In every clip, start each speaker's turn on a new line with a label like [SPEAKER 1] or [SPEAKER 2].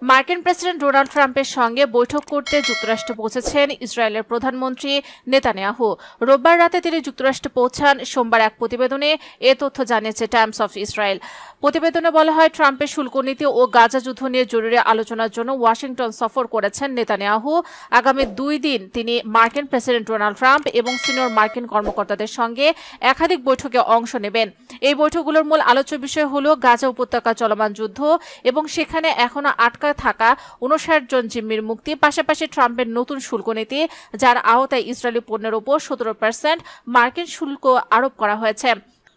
[SPEAKER 1] মার্কিন president Donald ট্রাম্পের সঙ্গে বৈঠক করতে যুক্তরাষ্ট্রে পৌঁছেছেন ইসরায়েলের প্রধানমন্ত্রী নেতানিয়াহু। রোববার রাতে তিনি যুক্তরাষ্ট্রে পৌঁছান। সোমবার এক প্রতিবেদনে এ তথ্য জানিয়েছে টাইমস অফ ইসরায়েল। প্রতিবেদনে বলা হয়, ট্রাম্পের শুল্ক নীতি ও গাজা যুদ্ধ নিয়ে জরুরি আলোচনার জন্য ওয়াশিংটন সফর করেছেন নেতানিয়াহু। আগামী 2 দিন তিনি মার্কিন প্রেসিডেন্ট ডোনাল্ড ট্রাম্প এবং সিনিয়র মার্কিন কর্মকর্তাদের সঙ্গে একাধিক বৈঠকে অংশ নেবেন। এই বৈঠকগুলোর মূল আলোচ্য বিষয় হল গাজা উপত্যকা চলমান যুদ্ধ এবং সেখানে এখনো আটকা থাকা 59 জন জিম্মির মুক্তি, পাশাপাশি ট্রাম্পের নতুন শুল্ক নীতি, যার আওতায় ইসরায়েলি পণ্যের উপর 17% মার্কিন শুল্ক আরোপ করা হয়েছে।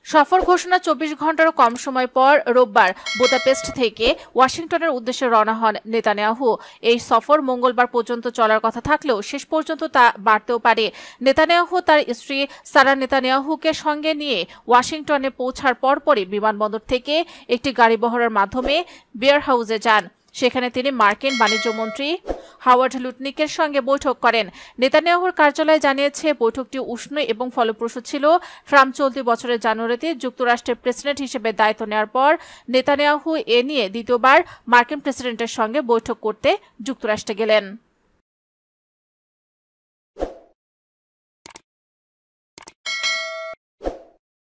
[SPEAKER 1] সফর ঘোষণা 24 ঘন্টারও কম সময় পর রোববার বুদাপেস্ট থেকে ওয়াশিংটনের উদ্দেশ্যে রওনা হন নেতানিয়াহু। এই সফর মঙ্গলবার পর্যন্ত চলার কথা থাকলেও শেষ পর্যন্ত তা বাড়তেও পারে। নেতানিয়াহু তার স্ত্রী সারা নেতানিয়াহুকে সঙ্গে নিয়ে ওয়াশিংটনে পৌঁছার পরপরই বিমানবন্দর থেকে একটি গাড়ি বহরের মাধ্যমে বিয়ার হাউসে যান। সেখানে তিনি মার্কিন বাণিজ্য মন্ত্রী হাওয়ার্ড লুটনিকের সঙ্গে বৈঠক করেন। নেতানিয়াহুর কার্যালয় জানিয়েছে, বৈঠকটি উষ্ণ এবং ফলপ্রসূ ছিল। ট্রাম্প চলতি বছরের জানুয়ারিতে যুক্তরাষ্ট্রের প্রেসিডেন্ট হিসেবে দায়িত্ব নেওয়ার পর নেতানিয়াহু এ নিয়ে দ্বিতীয়বার মার্কিন প্রেসিডেন্টের সঙ্গে বৈঠক করতে যুক্তরাষ্ট্রে গেলেন।